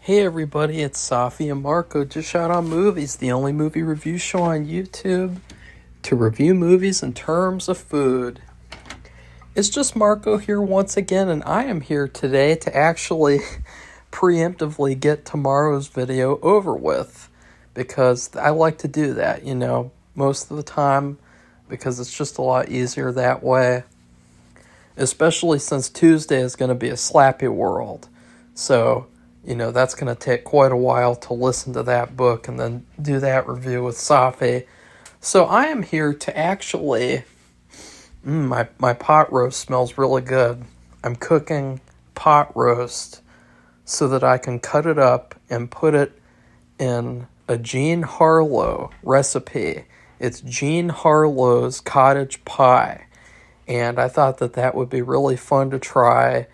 Hey everybody, it's Safi and Marco, just Shot on Movies, the only movie review show on YouTube to review movies in terms of food. It's just Marco here once again, and I am here today to actually preemptively get tomorrow's video over with, because I like to do that, most of the time, because it's just a lot easier that way, especially since Tuesday is going to be a Slappy World. So that's going to take quite a while to listen to that book and then do that review with Safi. So I am here to actually... my pot roast smells really good. I'm cooking pot roast so that I can cut it up and put it in a Jean Harlow recipe. It's Jean Harlow's cottage pie. And I thought that would be really fun to try.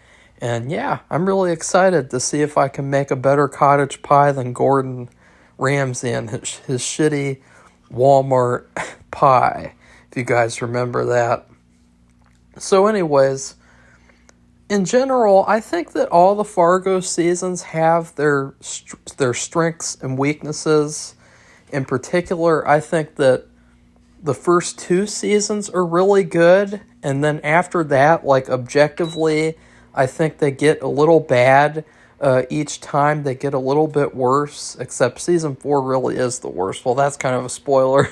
And yeah, I'm really excited to see if I can make a better cottage pie than Gordon Ramsay and his shitty Walmart pie, if you guys remember that. So anyways, in general, I think that all the Fargo seasons have their strengths and weaknesses. In particular, I think that the first two seasons are really good, and then after that, objectively, I think they get a little bad. Each time they get a little bit worse, except season 4 really is the worst. Well, that's kind of a spoiler.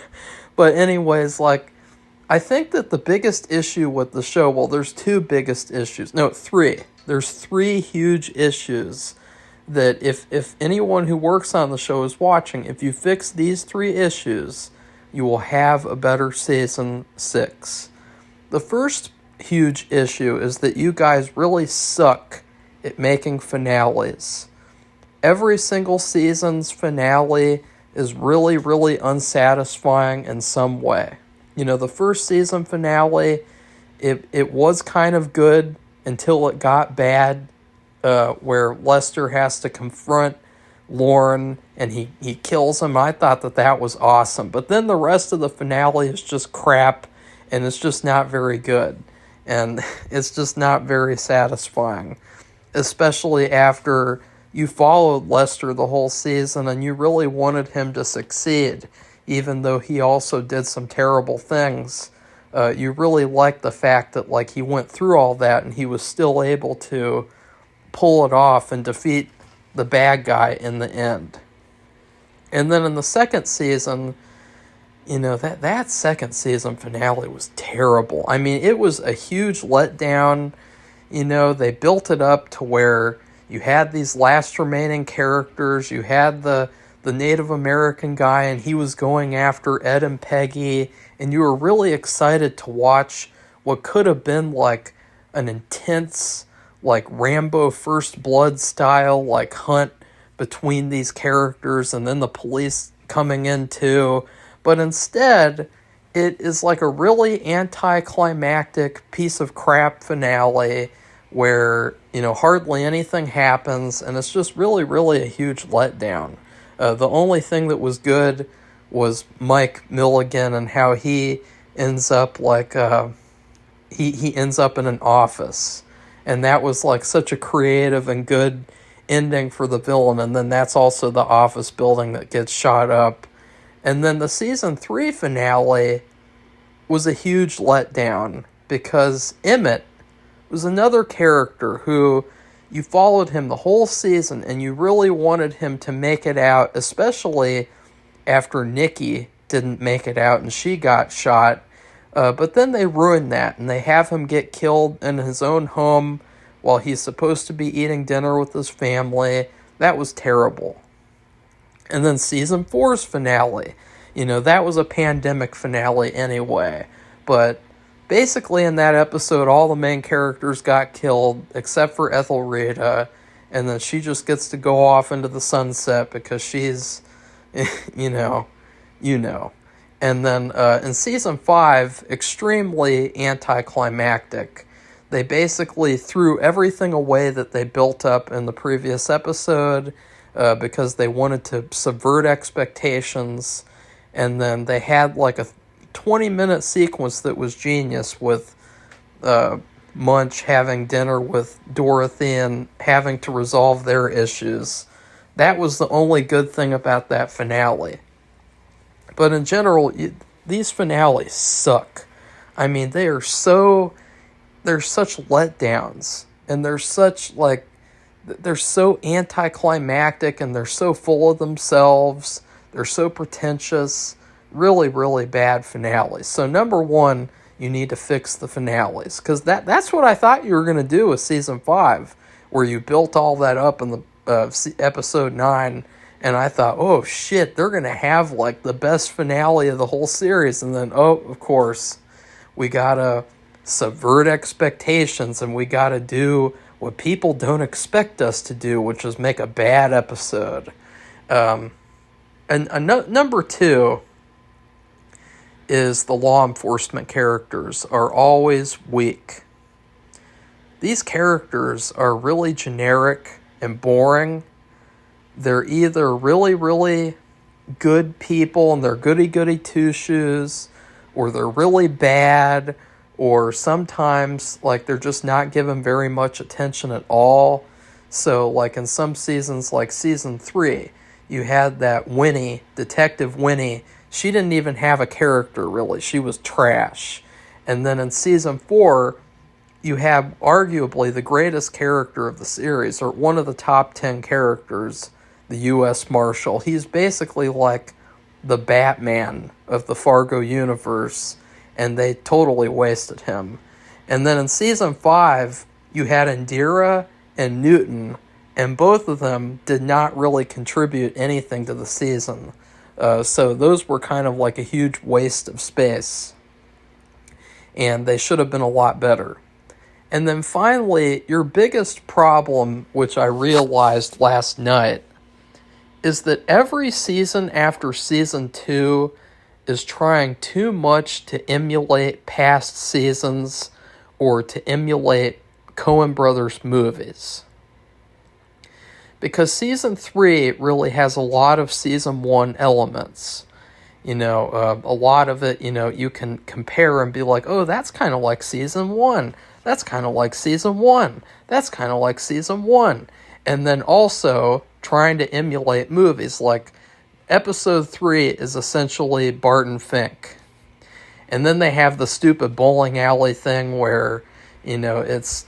But anyways, I think that the biggest issue with the show, well, there's two biggest issues. No, three. There's three huge issues that if anyone who works on the show is watching, if you fix these three issues, you will have a better season 6. The first huge issue is that you guys really suck at making finales. Every single season's finale is really, really unsatisfying in some way. The first season finale, it was kind of good until it got bad, where Lester has to confront Lorne and he kills him. I thought that was awesome. But then the rest of the finale is just crap, and it's just not very good. And it's just not very satisfying, especially after you followed Lester the whole season and you really wanted him to succeed, even though he also did some terrible things. You really liked the fact that he went through all that and he was still able to pull it off and defeat the bad guy in the end. And then in the second season, that second season finale was terrible. I mean, it was a huge letdown. They built it up to where you had these last remaining characters. You had the Native American guy, and he was going after Ed and Peggy, and you were really excited to watch what could have been an intense, Rambo First Blood style, hunt between these characters, and then the police coming in too. But instead, it is a really anticlimactic piece of crap finale where, hardly anything happens, and it's just really, really a huge letdown. The only thing that was good was Mike Milligan and how he ends up he ends up in an office. And that was such a creative and good ending for the villain. And then that's also the office building that gets shot up. And then the season 3 finale was a huge letdown because Emmett was another character who you followed him the whole season and you really wanted him to make it out, especially after Nikki didn't make it out and she got shot. But then they ruined that and they have him get killed in his own home while he's supposed to be eating dinner with his family. That was terrible. And then season 4's finale, that was a pandemic finale anyway. But basically in that episode, all the main characters got killed except for Ethelreda. And then she just gets to go off into the sunset because she's, you know. And then in season 5, extremely anticlimactic. They basically threw everything away that they built up in the previous episode, because they wanted to subvert expectations, and then they had a 20-minute sequence that was genius with Munch having dinner with Dorothy and having to resolve their issues. That was the only good thing about that finale. But in general, these finales suck. I mean, they're such letdowns, and they're so anticlimactic, and they're so full of themselves. They're so pretentious. Really, really bad finales. So number one, you need to fix the finales, because that's what I thought you were going to do with season 5, where you built all that up in the episode 9, and I thought, oh shit, they're going to have like the best finale of the whole series, and then, oh, of course, we got to subvert expectations, and we got to do what people don't expect us to do, which is make a bad episode. Number 2 is the law enforcement characters are always weak. These characters are really generic and boring. They're either really, really good people and they're goody-goody two-shoes, or they're really bad, or sometimes like they're just not given very much attention at all. So like in some seasons, like season 3, you had that Winnie, Detective Winnie. She didn't even have a character, really. She was trash. And then in season 4, you have arguably the greatest character of the series, or one of the top 10 characters, the U.S. Marshal. He's basically like the Batman of the Fargo universe, and they totally wasted him. And then in season 5, you had Indira and Newton, and both of them did not really contribute anything to the season. So those were kind of like a huge waste of space, and they should have been a lot better. And then finally, your biggest problem, which I realized last night, is that every season after season 2 is trying too much to emulate past seasons or to emulate Coen Brothers movies. Because season 3 really has a lot of season 1 elements. A lot of it, you can compare and be like, oh, that's kind of like season 1. That's kind of like season 1. That's kind of like season 1. And then also trying to emulate movies. Like episode 3 is essentially Barton Fink. And then they have the stupid bowling alley thing where, it's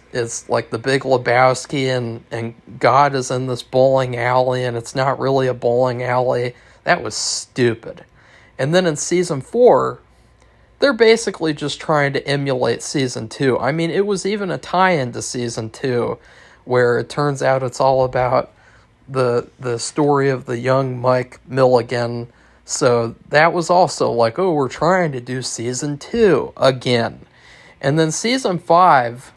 like the Big Lebowski and God is in this bowling alley and it's not really a bowling alley. That was stupid. And then in season 4, they're basically just trying to emulate season 2. I mean, it was even a tie-in to season 2 where it turns out it's all about the story of the young Mike Milligan. So that was also like, oh, we're trying to do season 2 again. And then season 5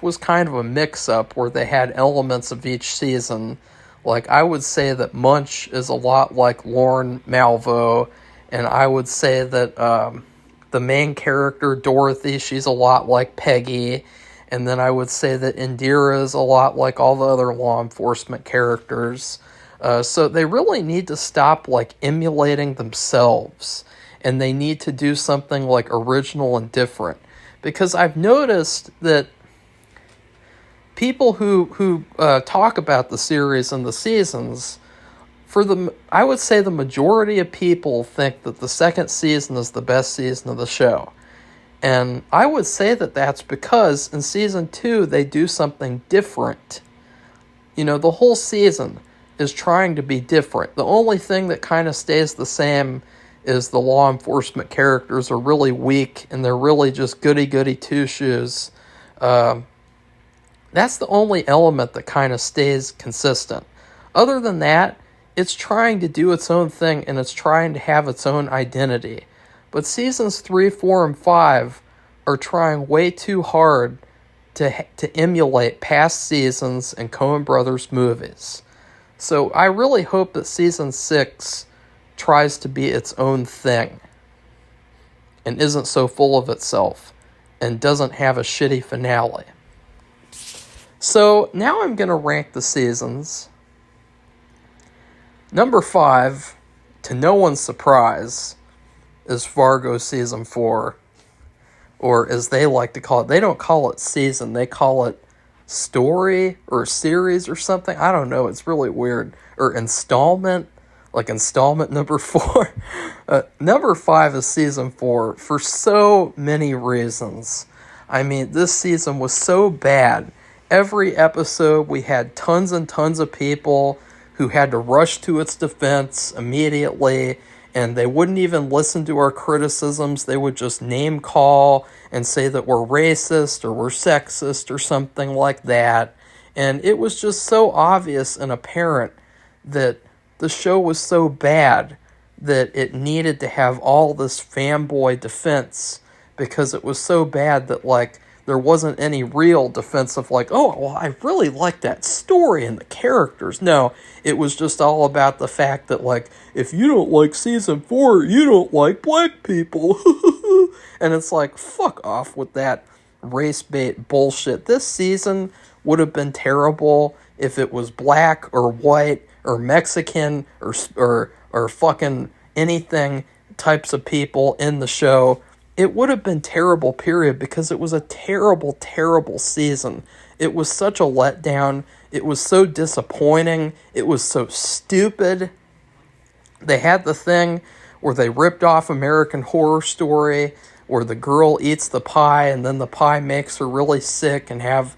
was kind of a mix-up where they had elements of each season. Like, I would say that Munch is a lot like Lorne Malvo, and I would say that the main character, Dorothy, she's a lot like Peggy, and then I would say that Indira is a lot like all the other law enforcement characters. So they really need to stop, like, emulating themselves, and they need to do something, like, original and different. Because I've noticed that people who talk about the series and the seasons, I would say the majority of people think that the second season is the best season of the show. And I would say that that's because in season 2, they do something different. The whole season is trying to be different. The only thing that kind of stays the same is the law enforcement characters are really weak and they're really just goody-goody two-shoes. That's the only element that kind of stays consistent. Other than that, it's trying to do its own thing and it's trying to have its own identity. But seasons 3, 4, and 5 are trying way too hard to emulate past seasons and Coen Brothers movies. So I really hope that season 6 tries to be its own thing and isn't so full of itself and doesn't have a shitty finale. So now I'm going to rank the seasons. Number 5, to no one's surprise, is Fargo Season 4. Or as they like to call it, they don't call it season, they call it story or series or something. I don't know. It's really weird. Or installment, like installment number 4. Number 5 is season 4 for so many reasons. I mean, this season was so bad. Every episode, we had tons and tons of people who had to rush to its defense immediately, and they wouldn't even listen to our criticisms. They would just name call and say that we're racist or we're sexist or something like that. And it was just so obvious and apparent that the show was so bad that it needed to have all this fanboy defense, because it was so bad that, like, there wasn't any real defense of, like, oh, well, I really like that story and the characters. No, it was just all about the fact that, like, if you don't like season 4, you don't like black people. And it's like, fuck off with that race bait bullshit. This season would have been terrible if it was black or white or Mexican or fucking anything types of people in the show. It would have been terrible, period, because it was a terrible, terrible season. It was such a letdown. It was so disappointing. It was so stupid. They had the thing where they ripped off American Horror Story, where the girl eats the pie and then the pie makes her really sick and have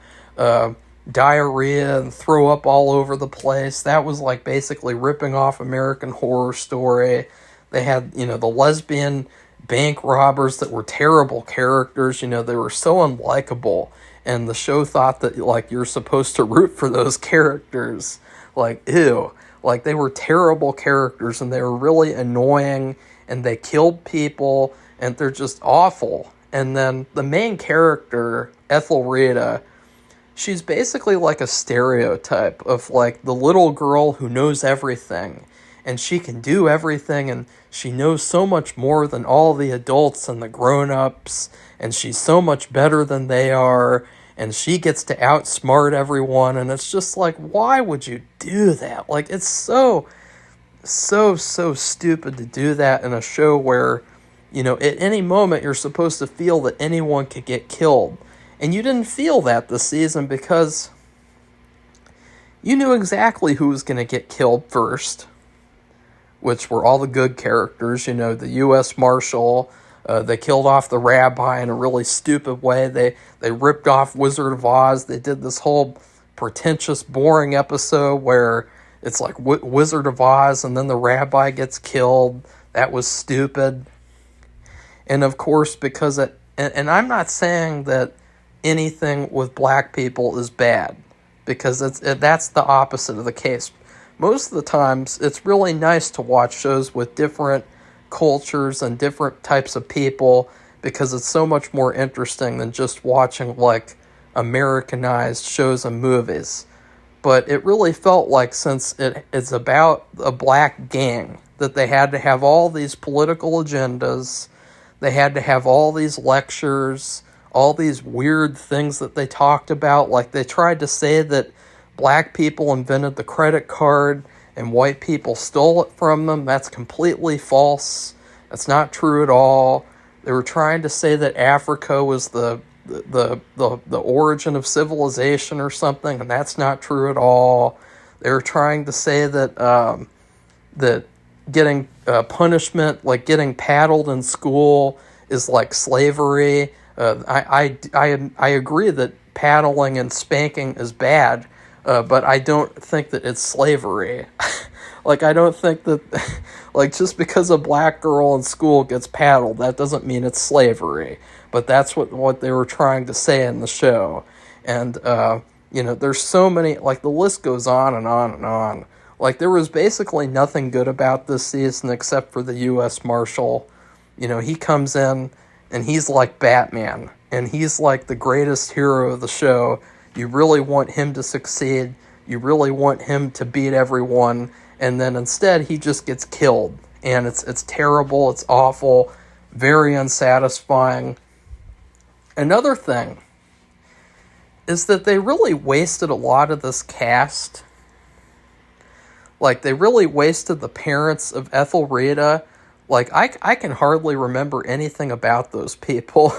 diarrhea and throw up all over the place. That was like basically ripping off American Horror Story. They had, the lesbian bank robbers that were terrible characters. They were so unlikable, and the show thought that, like, you're supposed to root for those characters. Like, ew. Like, they were terrible characters, and they were really annoying, and they killed people, and they're just awful. And then the main character, Ethelreda, she's basically like a stereotype of, like, the little girl who knows everything, and she can do everything, and she knows so much more than all the adults and the grown-ups, and she's so much better than they are, and she gets to outsmart everyone, and it's just like, why would you do that? Like, it's so stupid to do that in a show where, at any moment you're supposed to feel that anyone could get killed. And you didn't feel that this season because you knew exactly who was going to get killed first, which were all the good characters. The U.S. Marshal. They killed off the rabbi in a really stupid way. They ripped off Wizard of Oz. They did this whole pretentious, boring episode where it's like Wizard of Oz and then the rabbi gets killed. That was stupid. And of course, because and I'm not saying that anything with black people is bad, because that's the opposite of the case. Most of the times, it's really nice to watch shows with different cultures and different types of people, because it's so much more interesting than just watching, like, Americanized shows and movies. But it really felt like, since it's about a black gang, that they had to have all these political agendas, they had to have all these lectures, all these weird things that they talked about. Like, they tried to say that black people invented the credit card and white people stole it from them. That's completely false. That's not true at all. They were trying to say that Africa was the origin of civilization or something, and that's not true at all. They were trying to say that that getting punishment, like getting paddled in school, is like slavery. I agree that paddling and spanking is bad, but I don't think that it's slavery. Like, I don't think that, like, just because a black girl in school gets paddled, that doesn't mean it's slavery. But that's what they were trying to say in the show. And, there's so many, like, the list goes on and on and on. Like, there was basically nothing good about this season except for the U.S. Marshal. He comes in, and he's like Batman. And he's like the greatest hero of the show. You really want him to succeed. You really want him to beat everyone. And then instead, he just gets killed. And it's terrible. It's awful. Very unsatisfying. Another thing is that they really wasted a lot of this cast. Like, they really wasted the parents of Ethelreda. Like, I can hardly remember anything about those people.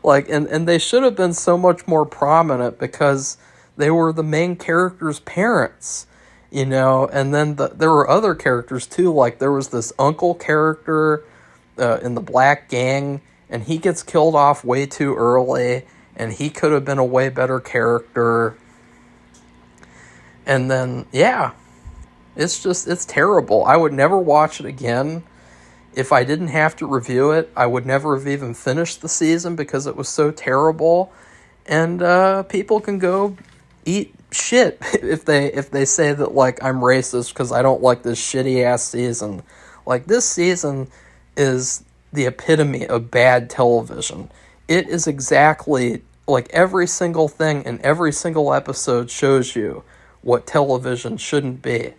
Like, and they should have been so much more prominent, because They were the main character's parents, and then there were other characters too, like there was this uncle character in the Black Gang, and he gets killed off way too early, and he could have been a way better character. And then, yeah, it's terrible. I would never watch it again. If I didn't have to review it, I would never have even finished the season because it was so terrible. And people can go eat shit if they say that, like, I'm racist because I don't like this shitty ass season. Like, this season is the epitome of bad television. It is exactly, like, every single thing in every single episode shows you what television shouldn't be.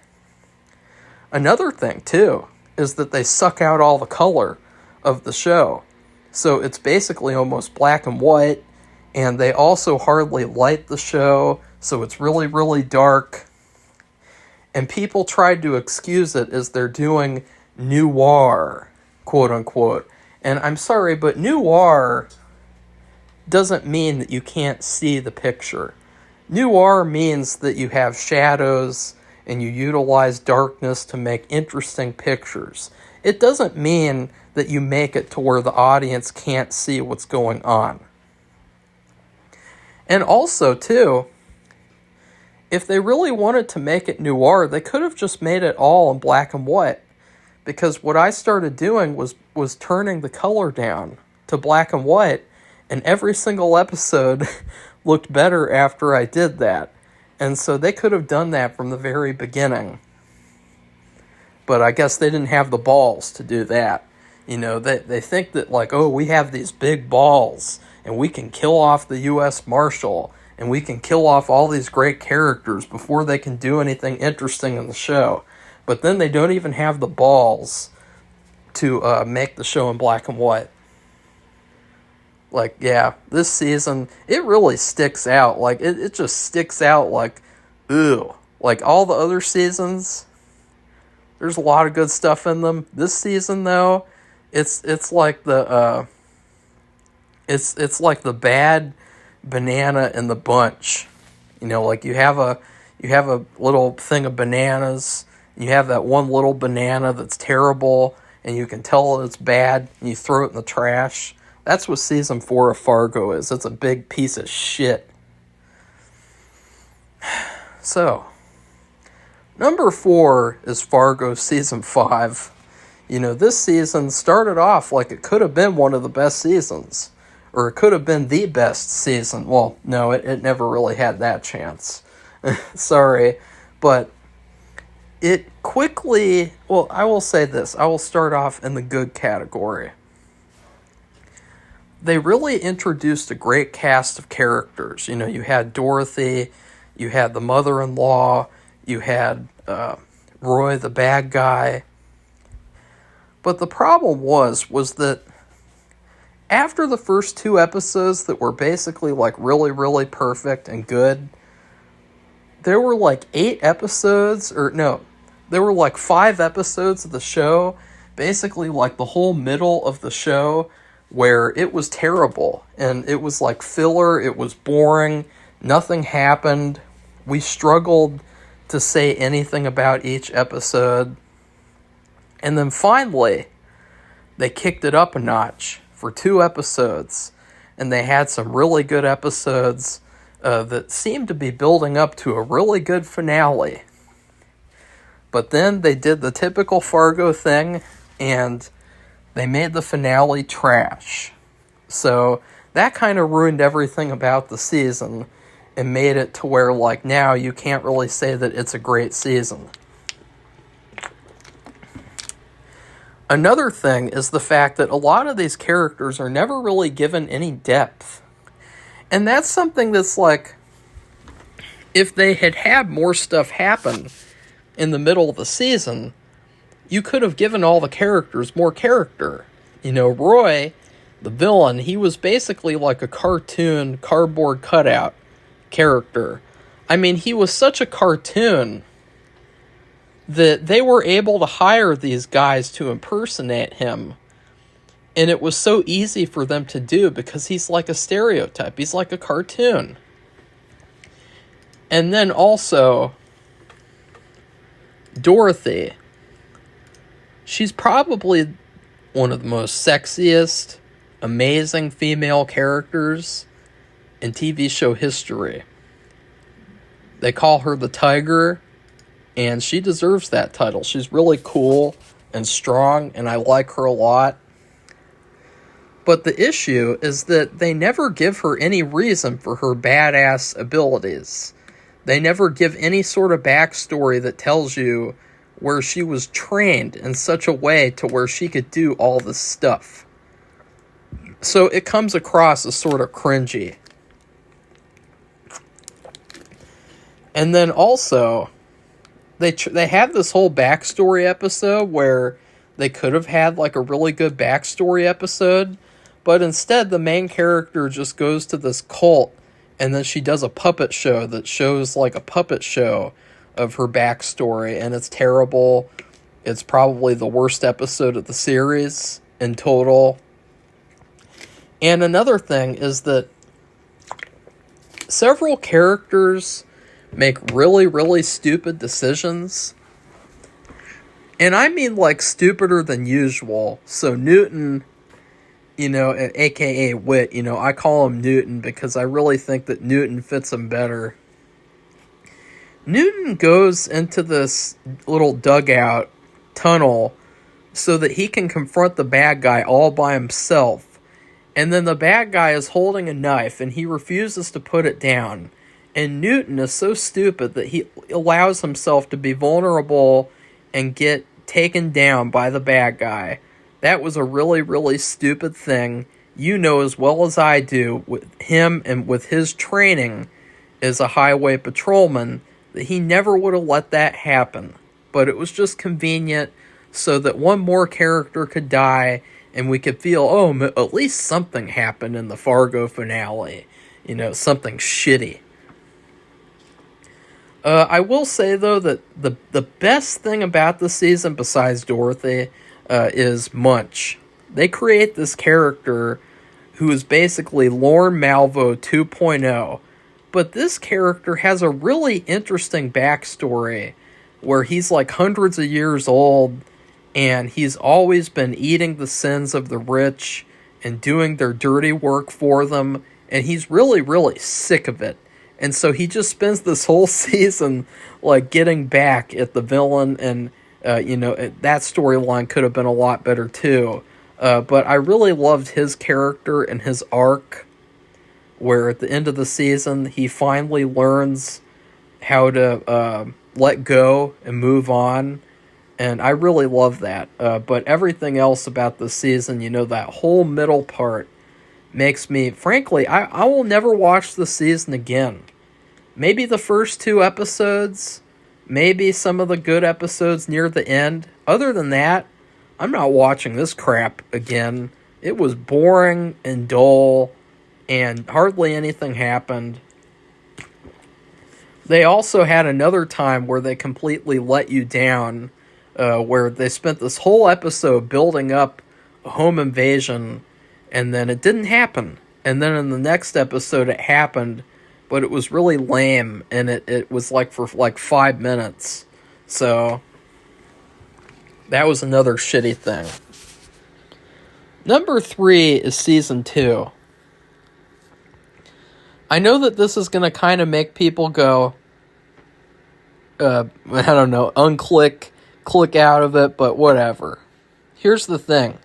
Another thing, too, is that they suck out all the color of the show. So it's basically almost black and white, and they also hardly light the show, so it's really, really dark. And people tried to excuse it as they're doing noir, quote unquote. And I'm sorry, but noir doesn't mean that you can't see the picture. Noir means that you have shadows and you utilize darkness to make interesting pictures. It doesn't mean that you make it to where the audience can't see what's going on. And also, too, if they really wanted to make it noir, they could have just made it all in black and white. Because what I started doing was turning the color down to black and white, and every single episode looked better after I did that. And so they could have done that from the very beginning. But I guess they didn't have the balls to do that. They think that, like, oh, we have these big balls, and we can kill off the U.S. Marshal, and we can kill off all these great characters before they can do anything interesting in the show. But then they don't even have the balls to make the show in black and white. Like, yeah, this season, it really sticks out. Like, it just sticks out like, ew. Like, all the other seasons, there's a lot of good stuff in them. This season, though, it's like the, it's like the bad banana in the bunch. Like, you have a little thing of bananas, you have that one little banana that's terrible, and you can tell it's bad, and you throw it in the trash. That's what season 4 of Fargo is. It's a big piece of shit. So, number 4 is Fargo season 5. This season started off like it could have been one of the best seasons. Or it could have been the best season. Well, no, it never really had that chance. Sorry. But it quickly... Well, I will say this. I will start off in the good category. They really introduced a great cast of characters. You had Dorothy, you had the mother-in-law, you had Roy, the bad guy. But the problem was that after the first 2 episodes that were basically like really, really perfect and good, there were like 8 episodes, there were like 5 episodes of the show, basically like the whole middle of the show, where it was terrible, and it was like filler, it was boring, nothing happened, we struggled to say anything about each episode, and then finally, they kicked it up a notch for 2 episodes, and they had some really good episodes that seemed to be building up to a really good finale. But then they did the typical Fargo thing, and they made the finale trash. So that kind of ruined everything about the season and made it to where, like, now you can't really say that it's a great season. Another thing is the fact that a lot of these characters are never really given any depth. And that's something that's like, if they had had more stuff happen in the middle of the season, you could have given all the characters more character. Roy, the villain, he was basically like a cartoon, cardboard cutout character. I mean, he was such a cartoon that they were able to hire these guys to impersonate him. And it was so easy for them to do because he's like a stereotype. He's like a cartoon. And then also, Dorothy. She's probably one of the most sexiest, amazing female characters in TV show history. They call her the Tiger, and she deserves that title. She's really cool and strong, and I like her a lot. But the issue is that they never give her any reason for her badass abilities. They never give any sort of backstory that tells you where she was trained in such a way to where she could do all this stuff. So it comes across as sort of cringy. And then also, they have this whole backstory episode where they could have had like a really good backstory episode, but instead the main character just goes to this cult, and then she does a puppet show that shows like a puppet show of her backstory, and it's terrible. It's probably the worst episode of the series in total. And another thing is that several characters make really, really stupid decisions. And I mean like stupider than usual. So Newton, aka Wit, I call him Newton because I really think that Newton fits him better. Newton goes into this little dugout tunnel so that he can confront the bad guy all by himself. And then the bad guy is holding a knife and he refuses to put it down. And Newton is so stupid that he allows himself to be vulnerable and get taken down by the bad guy. That was a really, really stupid thing. You know as well as I do, with him and with his training as a highway patrolman, that he never would have let that happen. But it was just convenient so that one more character could die and we could feel, at least something happened in the Fargo finale. Something shitty. I will say, though, that the best thing about the season, besides Dorothy, is Munch. They create this character who is basically Lorne Malvo 2.0. But this character has a really interesting backstory where he's like hundreds of years old and he's always been eating the sins of the rich and doing their dirty work for them. And he's really, really sick of it. And so he just spends this whole season like getting back at the villain, and that storyline could have been a lot better too. But I really loved his character and his arc, where at the end of the season he finally learns how to let go and move on, and I really love that. But everything else about the season, that whole middle part, makes me, frankly, I will never watch the season again. Maybe the first 2 episodes, maybe some of the good episodes near the end. Other than that, I'm not watching this crap again. It was boring and dull, and hardly anything happened. They also had another time where they completely let you down, where they spent this whole episode building up a home invasion, and then it didn't happen. And then in the next episode it happened, but it was really lame, and it was like for like 5 minutes. So that was another shitty thing. Number 3 is season 2. I know that this is going to kind of make people go, click out of it, but whatever. Here's the thing.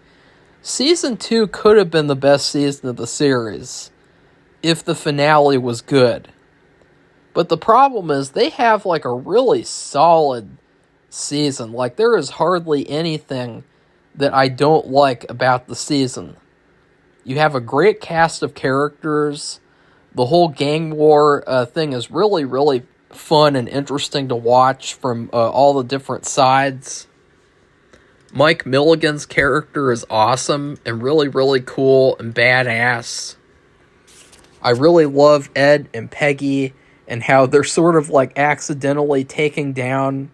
Season 2 could have been the best season of the series if the finale was good. But the problem is they have like a really solid season. Like there is hardly anything that I don't like about the season. You have a great cast of characters. The whole gang war thing is really, really fun and interesting to watch from all the different sides. Mike Milligan's character is awesome and really, really cool and badass. I really love Ed and Peggy and how they're sort of like accidentally taking down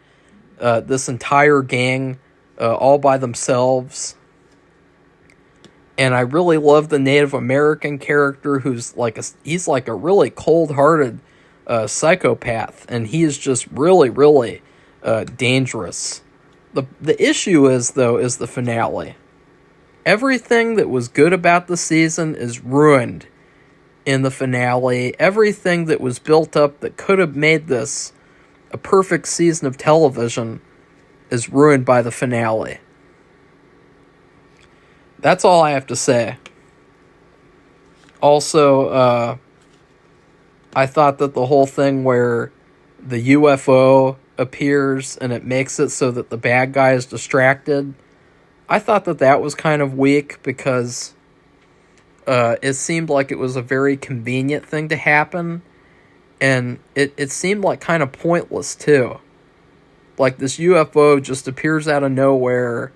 this entire gang all by themselves. And I really love the Native American character who's like he's like a really cold-hearted psychopath, and he is just really, really dangerous. The issue is, though, is the finale. Everything that was good about the season is ruined in the finale. Everything that was built up that could have made this a perfect season of television is ruined by the finale. That's all I have to say. Also, I thought that the whole thing where the UFO appears and it makes it so that the bad guy is distracted, I thought that that was kind of weak because it seemed like it was a very convenient thing to happen, and it seemed like kind of pointless too. Like this UFO just appears out of nowhere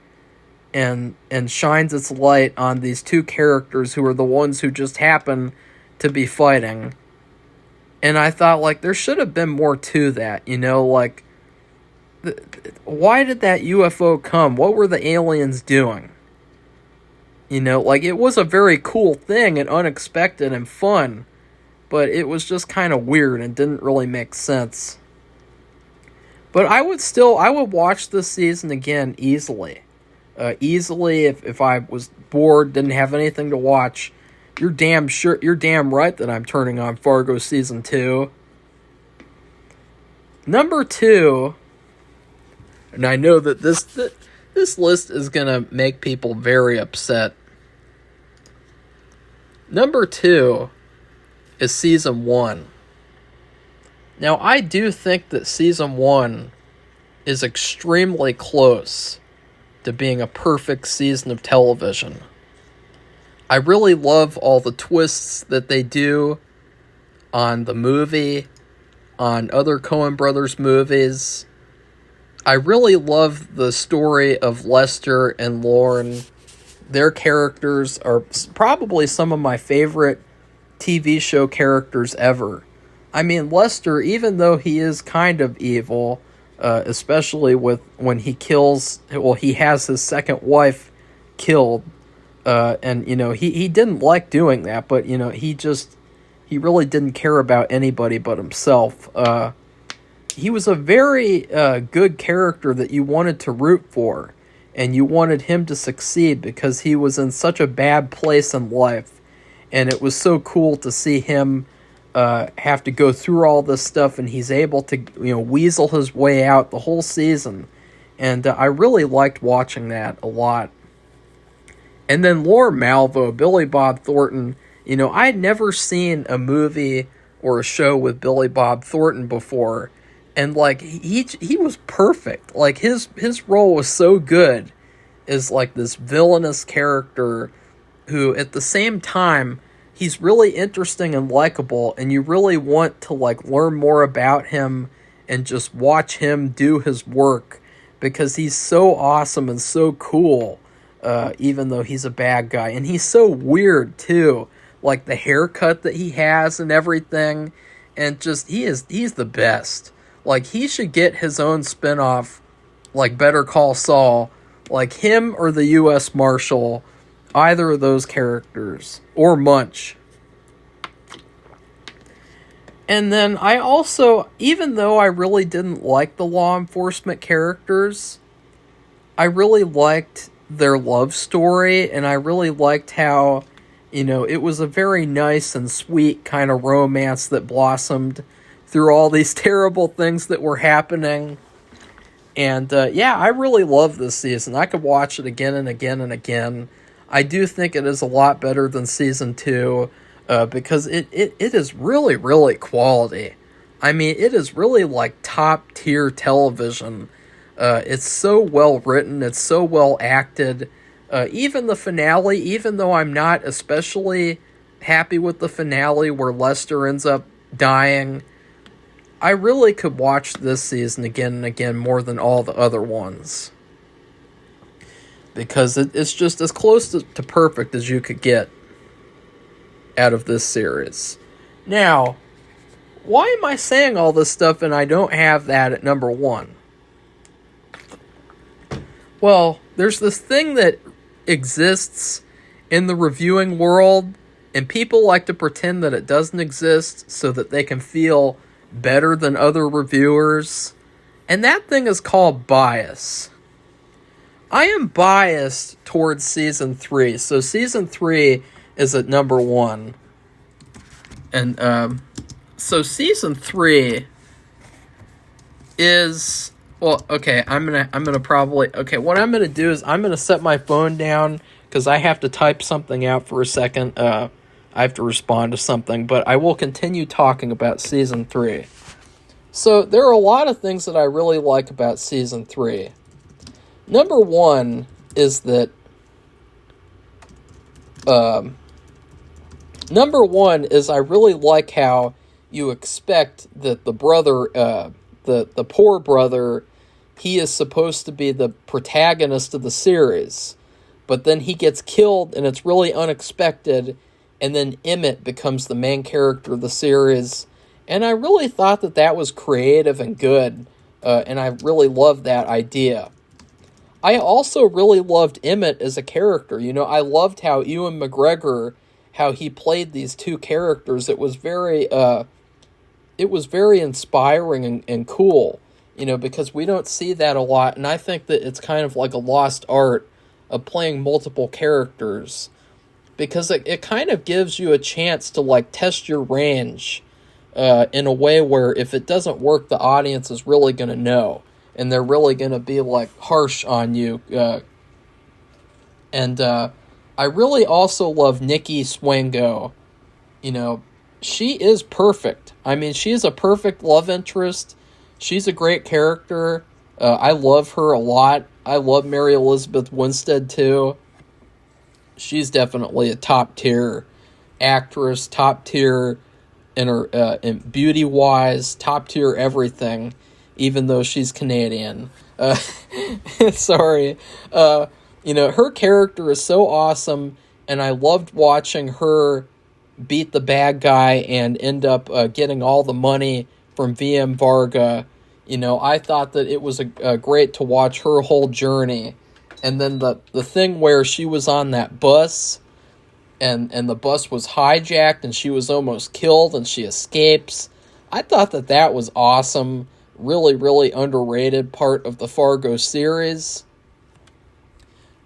and shines its light on these two characters who are the ones who just happen to be fighting. And I thought, like, there should have been more to that, you know, like, why did that UFO come? What were the aliens doing? You know, like, it was a very cool thing and unexpected and fun, but it was just kind of weird and didn't really make sense. But I would watch this season again easily. Easily, if I was bored, didn't have anything to watch, you're damn right that I'm turning on Fargo Season 2. Number 2, and I know that this list is going to make people very upset. Number 2 is Season 1. Now, I do think that Season 1 is extremely close to being a perfect season of television. I really love all the twists that they do on the movie, on other Coen Brothers movies. I really love the story of Lester and Lorne. Their characters are probably some of my favorite TV show characters ever. I mean, Lester, even though he is kind of evil, especially when he has his second wife killed, and, you know, he didn't like doing that, but, you know, he really didn't care about anybody but himself. He was a very good character that you wanted to root for, and you wanted him to succeed because he was in such a bad place in life, and it was so cool to see him have to go through all this stuff, and he's able to, you know, weasel his way out the whole season, and I really liked watching that a lot. And then Lorne Malvo, Billy Bob Thornton, you know, I'd never seen a movie or a show with Billy Bob Thornton before, and, like, he was perfect. Like, his role was so good as, like, this villainous character who, at the same time, he's really interesting and likable, and you really want to, like, learn more about him and just watch him do his work because he's so awesome and so cool, even though he's a bad guy. And he's so weird, too. Like, the haircut that he has and everything, and just, he's the best. Like, he should get his own spinoff, like Better Call Saul, like him or the U.S. Marshal, either of those characters, or Munch. And then I also, even though I really didn't like the law enforcement characters, I really liked their love story, and I really liked how, you know, it was a very nice and sweet kind of romance that blossomed through all these terrible things that were happening. And, yeah, I really love this season. I could watch it again and again and again. I do think it is a lot better than Season 2, because it is really, really quality. I mean, it is really, like, top-tier television. It's so well written. It's so well acted. Even the finale, even though I'm not especially happy with the finale where Lester ends up dying, I really could watch this season again and again more than all the other ones. Because it's just as close to perfect as you could get out of this series. Now, why am I saying all this stuff and I don't have that at number 1? Well, there's this thing that exists in the reviewing world, and people like to pretend that it doesn't exist so that they can feel better than other reviewers, and that thing is called bias. I am biased towards season 3, so season 3 is at number 1, and so season 3 is, well, okay, I'm gonna probably, okay, what I'm gonna do is I'm gonna set my phone down because I have to type something out for a second. I have to respond to something, but I will continue talking about season 3. So there are a lot of things that I really like about season 3. Number 1 is that I really like how you expect that the brother, the poor brother, he is supposed to be the protagonist of the series, but then he gets killed and it's really unexpected, and then Emmett becomes the main character of the series, and I really thought that that was creative and good, and I really loved that idea. I also really loved Emmett as a character. You know, I loved how Ewan McGregor, how he played these two characters. It was very inspiring and cool, you know, because we don't see that a lot, and I think that it's kind of like a lost art of playing multiple characters, because it kind of gives you a chance to, like, test your range in a way where if it doesn't work, the audience is really going to know, and they're really going to be, like, harsh on you. And I really also love Nikki Swango. You know, she is perfect. I mean, she's a perfect love interest. She's a great character. I love her a lot. I love Mary Elizabeth Winstead, too. She's definitely a top-tier actress, top-tier in her in beauty-wise, top-tier everything, even though she's Canadian. Sorry. You know, her character is so awesome, and I loved watching her beat the bad guy and end up getting all the money from VM Varga. You know, I thought that it was great to watch her whole journey. And then the thing where she was on that bus, and the bus was hijacked, and she was almost killed, and she escapes. I thought that that was awesome. Really, really underrated part of the Fargo series.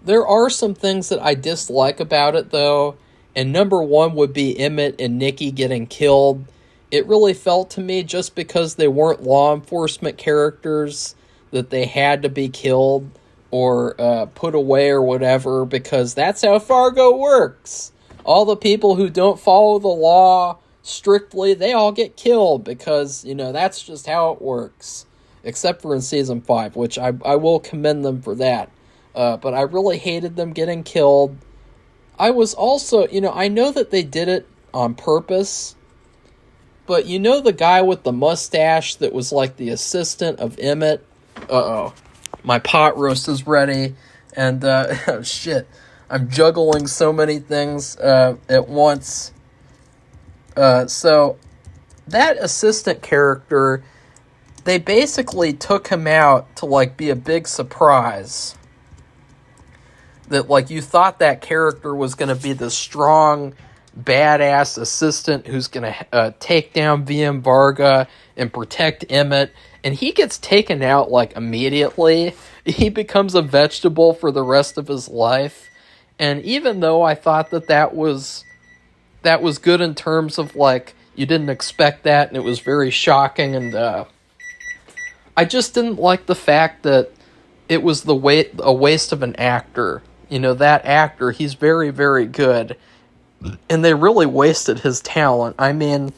There are some things that I dislike about it, though, and number 1 would be Emmett and Nikki getting killed. It really felt to me, just because they weren't law enforcement characters, that they had to be killed or put away or whatever, because that's how Fargo works. All the people who don't follow the law strictly, they all get killed, because, you know, that's just how it works. Except for in Season 5, which I will commend them for that. But I really hated them getting killed. I was also, you know, I know that they did it on purpose, but you know the guy with the mustache that was like the assistant of Emmett? Uh-oh. My pot roast is ready, and, oh, shit. I'm juggling so many things at once. So, that assistant character, they basically took him out to, like, be a big surprise. That, like, you thought that character was going to be the strong, badass assistant who's going to take down VM Varga and protect Emmett, and he gets taken out, like, immediately. He becomes a vegetable for the rest of his life. And even though I thought that that was good in terms of, like, you didn't expect that, and it was very shocking, and I just didn't like the fact that it was a waste of an actor. You know, that actor, he's very, very good, and they really wasted his talent. I mean,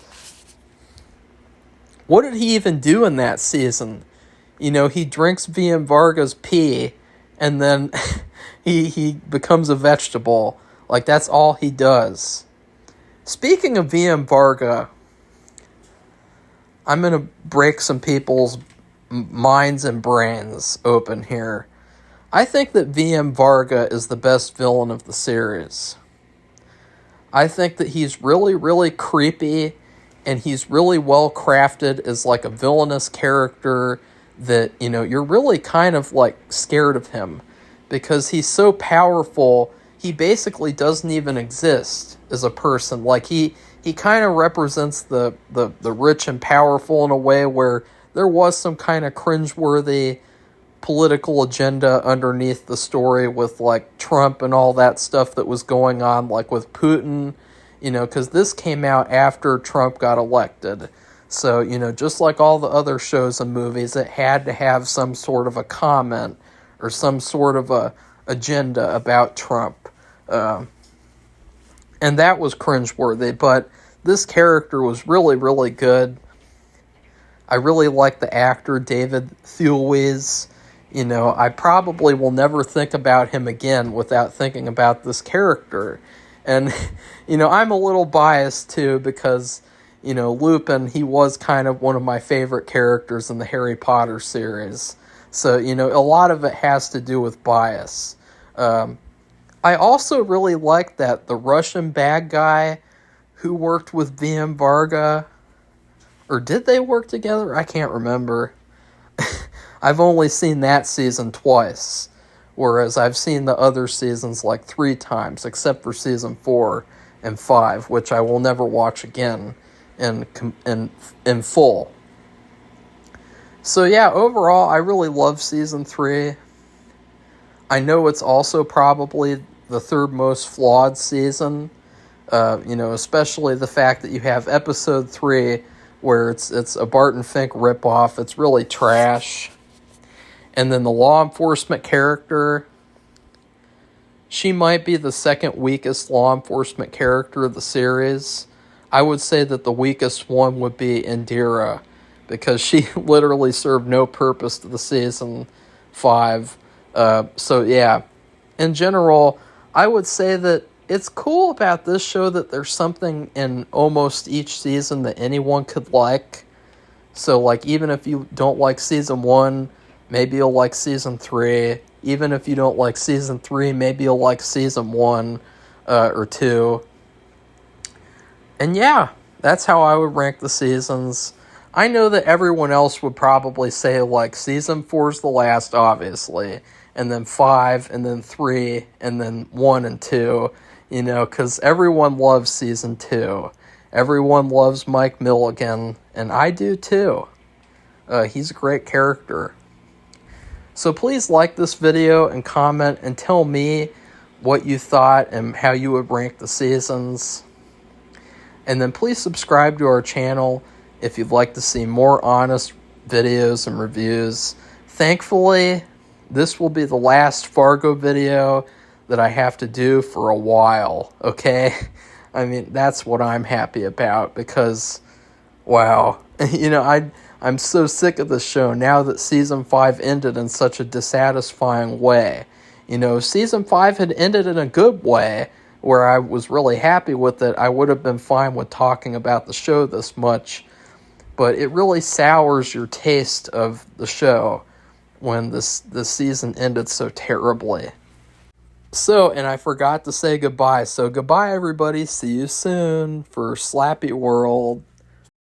what did he even do in that season? You know, he drinks VM Varga's pee, and then he becomes a vegetable. Like, that's all he does. Speaking of VM Varga, I'm going to break some people's minds and brains open here. I think that VM Varga is the best villain of the series. I think that he's really, really creepy, and he's really well crafted as, like, a villainous character that, you know, you're really kind of, like, scared of him, because he's so powerful, he basically doesn't even exist as a person. Like, he he kind of represents the rich and powerful in a way where there was some kind of cringeworthy political agenda underneath the story with like Trump and all that stuff that was going on, like with Putin, because this came out after Trump got elected. So, just like all the other shows and movies, it had to have some sort of a comment or some sort of a agenda about Trump. And that was cringeworthy, but this character was really, really good. I really like the actor, David Thewlis. I probably will never think about him again without thinking about this character. And, I'm a little biased too because, Lupin, he was kind of one of my favorite characters in the Harry Potter series. So, a lot of it has to do with bias. I also really like that the Russian bad guy who worked with VM Varga, or did they work together? I can't remember. I've only seen that season twice, whereas I've seen the other seasons like 3 times, except for season 4 and 5, which I will never watch again in full. So yeah, overall, I really love season 3. I know it's also probably the third most flawed season, especially the fact that you have episode 3 where it's a Barton Fink ripoff. It's really trash. And then the law enforcement character, she might be the second weakest law enforcement character of the series. I would say that the weakest one would be Indira, because she literally served no purpose to the season 5. So yeah, in general, I would say that it's cool about this show that there's something in almost each season that anyone could like. So like, even if you don't like season 1, maybe you'll like season 3. Even if you don't like season 3, maybe you'll like season 1 or 2. And yeah, that's how I would rank the seasons. I know that everyone else would probably say like season 4 is the last, obviously, and then 5, and then 3, and then 1 and 2, because everyone loves season 2. Everyone loves Mike Milligan, and I do too. He's a great character. So please like this video and comment and tell me what you thought and how you would rank the seasons. And then please subscribe to our channel if you'd like to see more honest videos and reviews. Thankfully, this will be the last Fargo video that I have to do for a while, okay? I mean, that's what I'm happy about because, wow, I'm so sick of this show now that season 5 ended in such a dissatisfying way. If season 5 had ended in a good way, where I was really happy with it, I would have been fine with talking about the show this much. But it really sours your taste of the show when this season ended so terribly. So, and I forgot to say goodbye. So goodbye, everybody. See you soon for Slappy World.